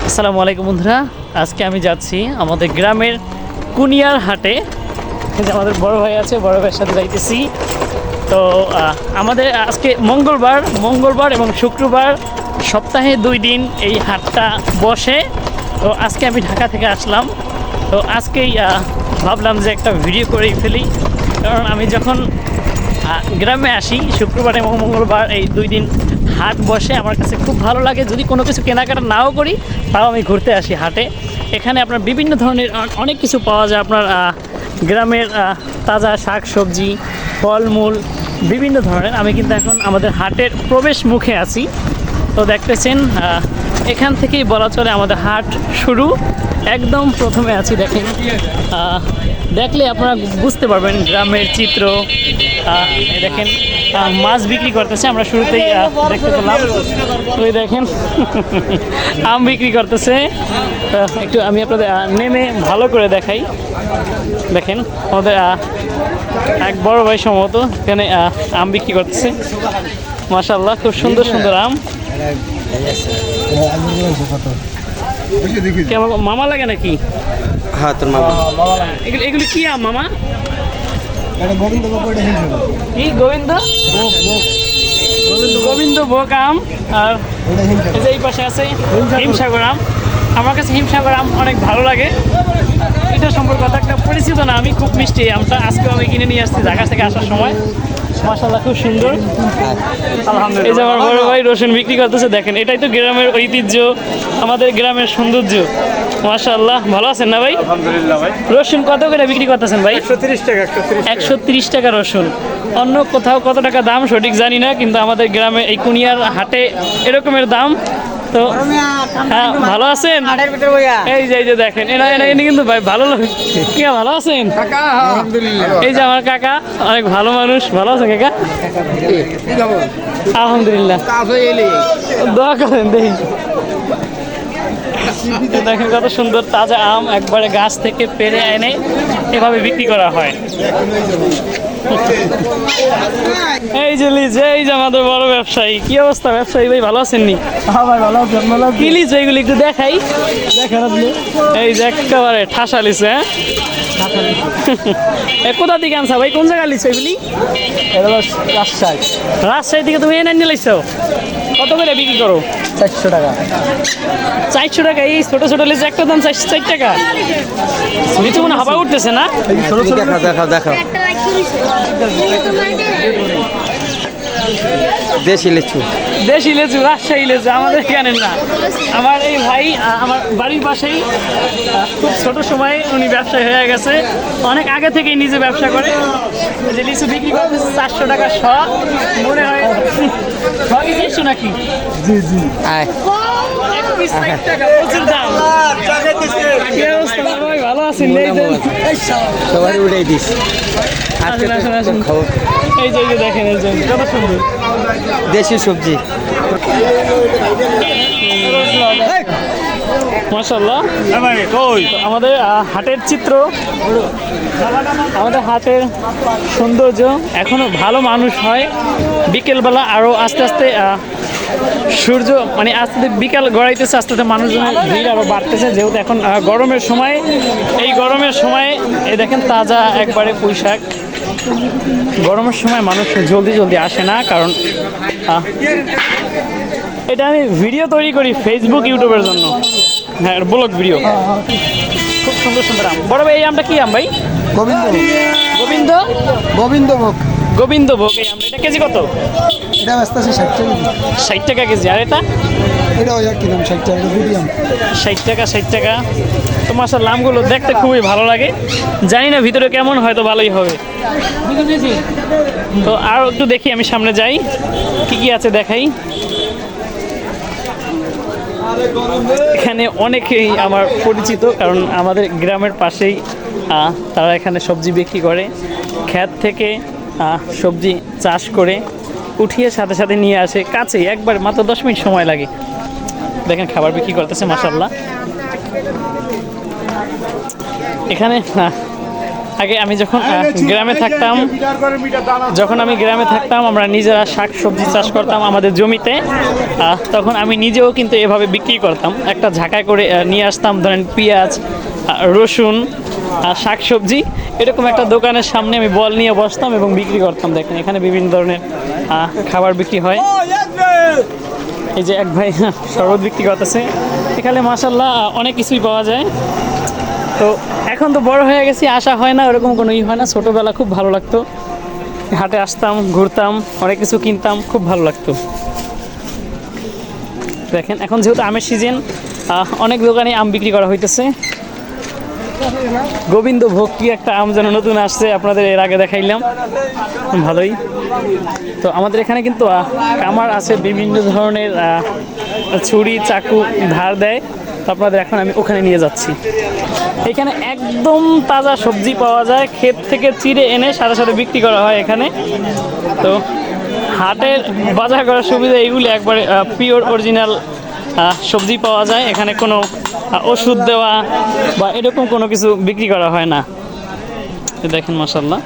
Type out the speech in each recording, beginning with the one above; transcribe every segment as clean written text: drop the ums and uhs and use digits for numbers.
আসসালামু আলাইকুম বন্ধুরা, আজকে আমি যাচ্ছি আমাদের গ্রামের কুনিয়ার হাটে। আমাদের বড় ভাই আছে, বড় ভাইয়ের সাথে যাইতেছি। তো আমাদের আজকে মঙ্গলবার এবং শুক্রবার সপ্তাহে 2 দিন এই হাটটা বসে। তো আজকে আমি ঢাকা থেকে আসলাম, তো আজকেই ভাবলাম যে একটা ভিডিও করেই ফেলি, কারণ আমি যখন গ্রামে আসি শুক্রবার এবং মঙ্গলবার এই 2 দিন হাট বসে, আমার কাছে খুব ভালো লাগে। যদি কোনো কিছু কেনাকাটা নাও করি তাও আমি ঘুরতে আসি হাটে। এখানে আপনার বিভিন্ন ধরনের অনেক কিছু পাওয়া যায়, আপনার গ্রামের তাজা শাক সবজি, ফলমূল বিভিন্ন ধরনের। আমি কিন্তু এখন আমাদের হাটের প্রবেশ মুখে আছি। তো দেখতেছেন এখান থেকেই বলা চলে আমাদের হাট শুরু। একদম প্রথমে আছি, দেখেন, দেখলে আপনারা বুঝতে পারবেন গ্রামের চিত্র। দেখেন মাছ বিক্রি করতেছে, আমরা শুরুতেই দেখতে পেলাম। ওই দেখেন আম বিক্রি করতেছে। একটু আমি আপনাদের নেমে ভালো করে দেখাই। দেখেন আমাদের এক বড় ভাই সম্ভবত এখানে আম বিক্রি করতেছে। মাশাআল্লাহ, খুব সুন্দর সুন্দর আম। কেমন মামা লাগে নাকি? হ্যাঁ, তোর মামা। এগুলি কি আম মামা? কি গোবিন্দ ভোগ আম। আর এই পাশে আছে হিমসাগর আম। আমার কাছে হিমসাগর আম অনেক ভালো লাগে। এটা সম্পর্কে একটা পরিচিত না, আমি খুব মিষ্টি এই আমটা। আজকেও আমি কিনে নিয়ে আসছি ঢাকা থেকে আসার সময়। মাশাআল্লাহ, খুব সুন্দর। আলহামদুলিল্লাহ। এই যে আমার বড় ভাই রসুন বিক্রি করতেছে, দেখেন এটাই তো গ্রামের ঐতিহ্য, আমাদের গ্রামের সৌন্দর্য। মাশাআল্লাহ, ভালো আছেন না ভাই? আলহামদুলিল্লাহ ভাই। রসুন কত করে বিক্রি করতেছেন ভাই? 130 টাকা। 130 টাকা রসুন। অন্য কোথাও কত টাকা দাম সঠিক জানি না, কিন্তু আমাদের গ্রামে এই কুনিয়ার হাটে এরকমের দাম। তো হ্যাঁ, ভালো আছেন? এই যে দেখেন এরা কিন্তু ভাই ভালো লাগে। কি ভালো আছেন? এই যে আমার কাকা, অনেক ভালো মানুষ। ভালো আছেন কাকা? আলহামদুলিল্লাহ, দোয়া করেন। দেখেন কত সুন্দর তাজা আম, একবারে গাছ থেকে পেড়ে এনে এভাবে বিক্রি করা হয়। এই যে লিচু, এই যে আমাদের বড় ব্যবসায়ী। কি অবস্থা ব্যবসায়ী ভাই, ভালো আছেন নি? কি লিচু এগুলি একটু দেখাই। এই যে একেবারে ঠাসা লিচু। হ্যাঁ, কোথা থেকে আনছা ভাই? কোন জায়গায় লিচু এগুলি? রাজশাহী থেকে তুমি এনে নিয়ে লাইছো? কত করে বিক্রি করো? 400 টাকা। 400 টাকা? এই ছোট ছোট লিচু একটা দাম 4 টাকা। লিচু মনে হাওয়া উঠতেছে না? দেখা। দেশি লিচু, রাজশাহী লিচু, আমাদের এখানে না। আমার এই ভাই আমার বাড়ির পাশেই, খুব ছোট সময়ে উনি ব্যবসায়ী হয়ে গেছে, অনেক আগে থেকেই নিজে ব্যবসা করে। যে লিচু বিক্রি করতেছে 400 টাকা শ, মনে হয় কি 400 নাকি? জি। 60 টাকা, প্রচুর দাম। কি অবস্থা ভাই, ভালো আছেন? সবাই উঠাই দিস। আসুন। এই যে দেখেন, এই যে কত সুন্দর দেশি সবজি। মাশাআল্লাহ। আমাদের হাটের চিত্র, আমাদের হাটের সৌন্দর্য। এখনো ভালো মানুষ হয়। বিকেলবেলা আরও আস্তে আস্তে সূর্য মানে আস্তে বিকাল গড়াইতেছে, আস্তে আস্তে মানুষজনের ভিড় আরও বাড়তেছে, যেহেতু এখন গরমের সময়। এই গরমের সময় এই দেখেন তাজা একবারে পুঁই শাক। গরমের সময় মানুষ জলদি আসে না, কারণ এটা আমি ভিডিও তৈরি করি ফেসবুক ইউটিউবের জন্য। হ্যাঁ, ব্লগ ভিডিও। খুব সুন্দর সুন্দর আম। বড় ভাই এই আমটা কি আম ভাই? গোবিন্দভোগ। এই আমটা এটা কেজি কত? এটা ব্যস্ত আছে 60 টাকা। 60 টাকা কেজি। আর এটা? এটাও একই দাম, 60 টাকা। মিডিয়াম 60 টাকা। তো মাশাআল্লাহ, আমগুলো দেখতে খুবই ভালো লাগে। জানি না ভিতরে কেমন, হয়তো ভালোই হবে। তো আর একটু দেখি, আমি সামনে যাই, কি আছে দেখাই। এখানে অনেকেই আমার পরিচিত, কারণ আমাদের গ্রামের পাশেই তারা এখানে সবজি বিক্রি করে। ক্ষেত থেকে সবজি চাষ করে উঠিয়ে সাথে সাথে নিয়ে আসে, কাছেই, একবার মাত্র 10 মিনিট সময় লাগে। দেখেন খাবার বিক্রি করতেছে মাশাআল্লাহ। এখানে আগে আমি যখন গ্রামে থাকতাম, আমরা নিজেরা শাক সবজি চাষ করতাম আমাদের জমিতে। তখন আমি নিজেও কিন্তু এভাবে বিক্রি করতাম, একটা ঝাঁকায় করে নিয়ে আসতাম, ধরেন পেঁয়াজ, রসুন, শাক সবজি, এরকম একটা দোকানের সামনে আমি বল নিয়ে বসতাম এবং বিক্রি করতাম। দেখেন এখানে বিভিন্ন ধরনের খাবার বিক্রি হয়। এই যে এক ভাই শরবত বিক্রি করতেছে। এখানে মাশাআল্লাহ অনেক কিছুই পাওয়া যায়। তো এখন তো বড় হয়ে গেছি, আসা হয় না, ওরকম কোনো হয় না। ছোটোবেলা খুব ভালো লাগতো, হাটে আসতাম, ঘুরতাম, অনেক কিছু কিনতাম, খুব ভালো লাগতো। দেখেন এখন যেহেতু আমের সিজন, অনেক দোকানে আম বিক্রি করা হইতেছে। গোবিন্দভোগ কি একটা আম যেন নতুন আসছে, আপনাদের এর আগে দেখাইলাম, ভালোই। তো আমাদের এখানে কিন্তু কামার আছে, বিভিন্ন ধরনের ছুরি চাকু ধার দেয়। তো আপনাদের এখন আমি ওখানে নিয়ে যাচ্ছি। এখানে একদম তাজা সবজি পাওয়া যায়, ক্ষেত থেকে চিড়ে এনে সাথে সাথে বিক্রি করা হয় এখানে। তো হাটের বাজার করার সুবিধা এইগুলি, একবারে পিওর অরিজিনাল সবজি পাওয়া যায়। এখানে কোনো ওষুধ দেওয়া বা এরকম কোনো কিছু বিক্রি করা হয় না। দেখেন মাশাআল্লাহ।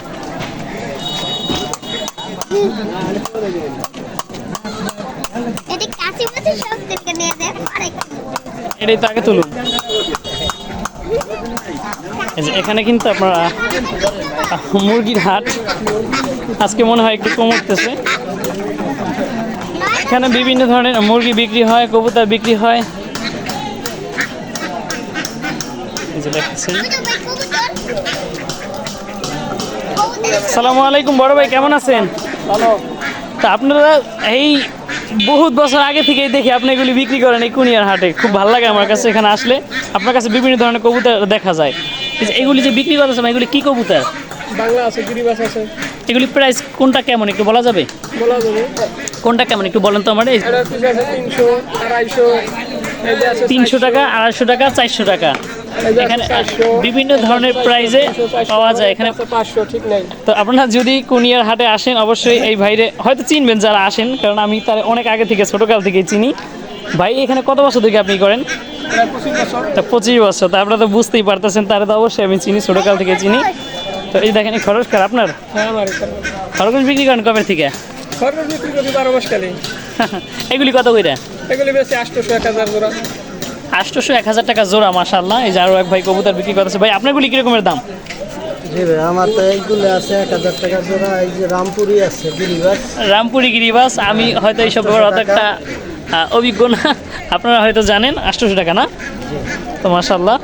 এটাই তো আগে তুলুন। এখানে কিন্তু আপনারা মুরগির হাট, আজকে মনে হয় একটু কম উঠতেছে। এখানে বিভিন্ন ধরনের মুরগি বিক্রি হয়, কবুতর বিক্রি হয়। আসসালামু আলাইকুম বড় ভাই, কেমন আছেন? ভালো। তা আপনারা এই বহুত বছর আগে থেকেই দেখি আপনি এগুলি বিক্রি করেন এই কুনিয়ার হাটে, খুব ভালো লাগে আমার কাছে। এখানে আসলে আপনার কাছে বিভিন্ন ধরনের কবুতর দেখা যায়। এগুলি যে বিক্রি করতেছেন, এগুলি কি কবুতর? বাংলা আছে, গিরিবাস আছে। এগুলি প্রাইস কোনটা কেমন একটু বলা যাবে? বলা যাবে। কোনটা কেমন একটু বলেন তো আমার। এই 300 টাকা, 250 টাকা, 400 টাকা। এখানে বিভিন্ন ধরনের প্রাইজে পাওয়া যায় এখানে। 500 ঠিক নাই। তো আপনারা যদি কুনিয়ার হাটে আসেন, অবশ্যই এই ভাইরে হয়তো চিনবেন যারা আসেন, কারণ আমি তার অনেক আগে থেকে, ছোটোকাল থেকেই চিনি। ভাই এখানে কত বছর থেকে আপনি করেন? 25 বছর। তা 25 বছর। তা আপনারা তো বুঝতেই পারতেছেন, তারা তো অবশ্যই আমি চিনি, ছোটোকাল থেকে চিনি। তো এই দেখেন এই খরচকার আপনার হ্যাঁ, আমার খরচ বিক্রি করেন কবে থেকে? খরচ বিক্রি করি 12 মাস কালে। এগুলি কত কইরা? এগুলি বেশি 800 1000 জোড়া। 800 1000 টাকা জোড়া, মাশাআল্লাহ। এই যে আরও এক ভাই কবুতর বিক্রি করতেছে। ভাই আপনারগুলি কীরকমের দাম? জি ভাই, আমার তো এইগুলো আছে 1000 টাকা জোড়া। এই যে রামপুরি আছে, গিরিবাস। রামপুরি গিরিবাস, আমি হয়তো এইসব ব্যাপারে অত একটা অভিজ্ঞ না, আপনারা হয়তো জানেন। 800 টাকা না? তো মাশাআল্লাহ।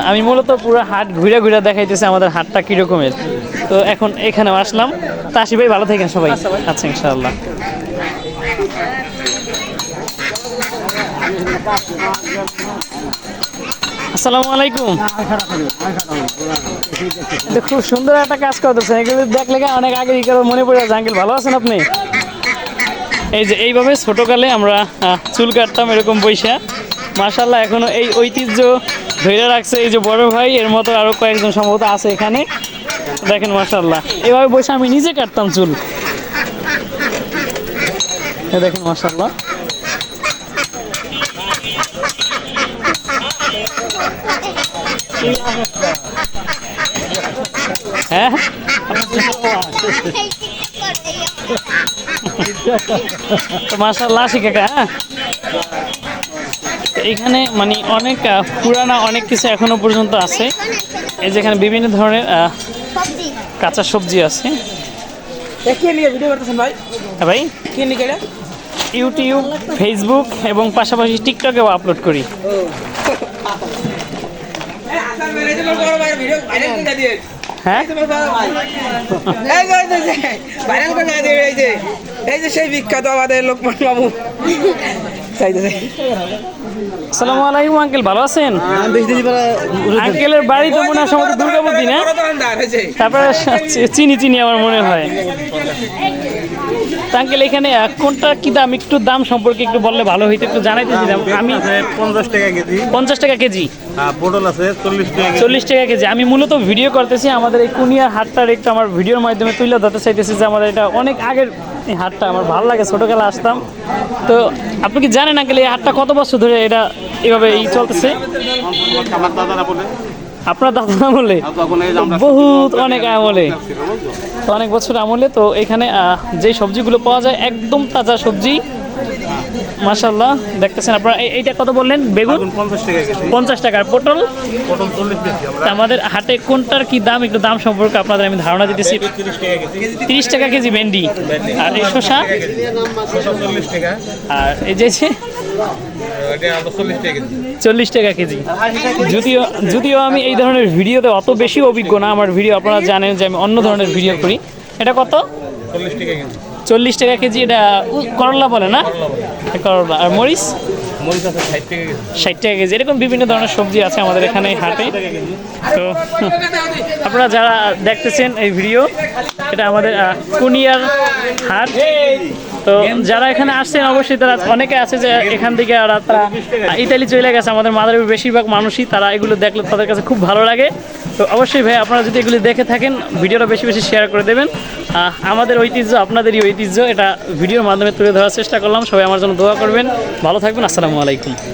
আমি মূলত পুরো হাট ঘুরে ঘুরে দেখাইতেছি আমাদের হাটটা কীরকমের। তো এখন এখানেও আসলাম। তা আসি ভাই, ভালো থাকেন সবাই। আচ্ছা, ইনশাআল্লাহ। আসসালামু আলাইকুম। খুব সুন্দর একটা কাজ করতেছেন, এগুলো দেখলে অনেক আগে মনে পড়ে যাচ্ছে। আঙ্কেল ভালো আছেন আপনি? এই যে এইভাবে ছোটোকালে আমরা চুল কাটতাম এরকম পয়সা, মাশাআল্লাহ। এখনো এই ঐতিহ্য ধরে রাখছে এই যে বড় ভাই, এর মতো আরও কয়েকজন সম্ভবত আছে এখানে। দেখেন মাশাআল্লাহ, এইভাবে বসে আমি নিজে কাটতাম চুল। দেখেন মাশাআল্লাহ। হ্যাঁ, তো মাশাআল্লাহ আশিক কাকা। হ্যাঁ, এইখানে মানে অনেক পুরানা অনেক কিছু এখনো পর্যন্ত আছে। এই যেখানে বিভিন্ন ধরনের কাঁচা সবজি আছে। ভিডিও করতেছেন ভাই? হ্যাঁ ভাই, কি নিয়ে ইউটিউব, ফেসবুক এবং পাশাপাশি টিকটকেও আপলোড করি। হ্যাঁ, এই যে সেই বিখ্যাত আমাদের লোকমান বাবু। আসসালামু আলাইকুম আঙ্কেল, ভালো আছেন? আঙ্কেলের বাড়ি তো মনে হয় সম্ভবত দুর্গাপুর না? তারপরে চিনি আমার মনে হয়। আঙ্কেল এখানে কোনটা কি দাম, একটু দাম সম্পর্কে একটু বললে ভালো হইতো, একটু জানাইতেছিলাম আমি। 50 টাকা কেজি। 50 টাকা কেজি। পটল আছে 40 টাকা কেজি। 40 টাকা কেজি। আমি মূলত ভিডিও করতেছি আমাদের এই কুনিয়ার হাটটার, একটু আমার ভিডিওর মাধ্যমে তুলে ধরতে চাইতেছি যে আমাদের এটা অনেক আগের এই হাটটা, আমার ভালো লাগে, ছোটোবেলা আসতাম। তো আপনি কি জানেন আঙ্কেল এই হাটটা কত বছর ধরে এটা এভাবে চলতেছে? আমার দাদারা বলে আপনার দাদা আমলে বহুত অনেক আমলে তো অনেক বছর আমলে তো এখানে যে সবজিগুলো পাওয়া যায় একদম তাজা সবজি মাশাআল্লাহ দেখতেছেন আপনারা এইটা কত বললেন বেগুন 50 টাকার পটল তা আমাদের হাটে কোনটার কি দাম একটু দাম সম্পর্কে আপনাদের আমি ধারণা দিতেছি 30 টাকা কেজি ভেন্ডি আর এই শসা আর এই যে 40 টাকা কেজি যদিও আমি এই ধরনের ভিডিওতে অত বেশি অভিজ্ঞ না আমার ভিডিও আপনারা জানেন যে আমি অন্য ধরনের ভিডিও করি এটা কত 40 টাকা কেজি এটা করলা বলে না করলা আর মরিচ 60 টাকা কেজি এরকম বিভিন্ন ধরনের সবজি আছে আমাদের এখানে হাটে তো আপনারা যারা দেখতেছেন এই ভিডিও এটা আমাদের কুনিয়ার হাট তো যারা এখানে আসছেন অবশ্যই তারা অনেকে আছে যে এখান থেকে তারা ইতালি চলে গেছে আমাদের মাদারীপুর বেশিরভাগ মানুষই তারা এগুলো দেখলে তাদের কাছে খুব ভালো লাগে তো অবশ্যই ভাই আপনারা যদি এগুলি দেখে থাকেন ভিডিওটা বেশি বেশি শেয়ার করে দেবেন আমাদের ঐতিহ্য আপনাদেরই ঐতিহ্য এটা ভিডিওর মাধ্যমে তুলে ধরার চেষ্টা করলাম সবাই আমার জন্য দোয়া করবেন ভালো থাকবেন আসসালামু আলাইকুম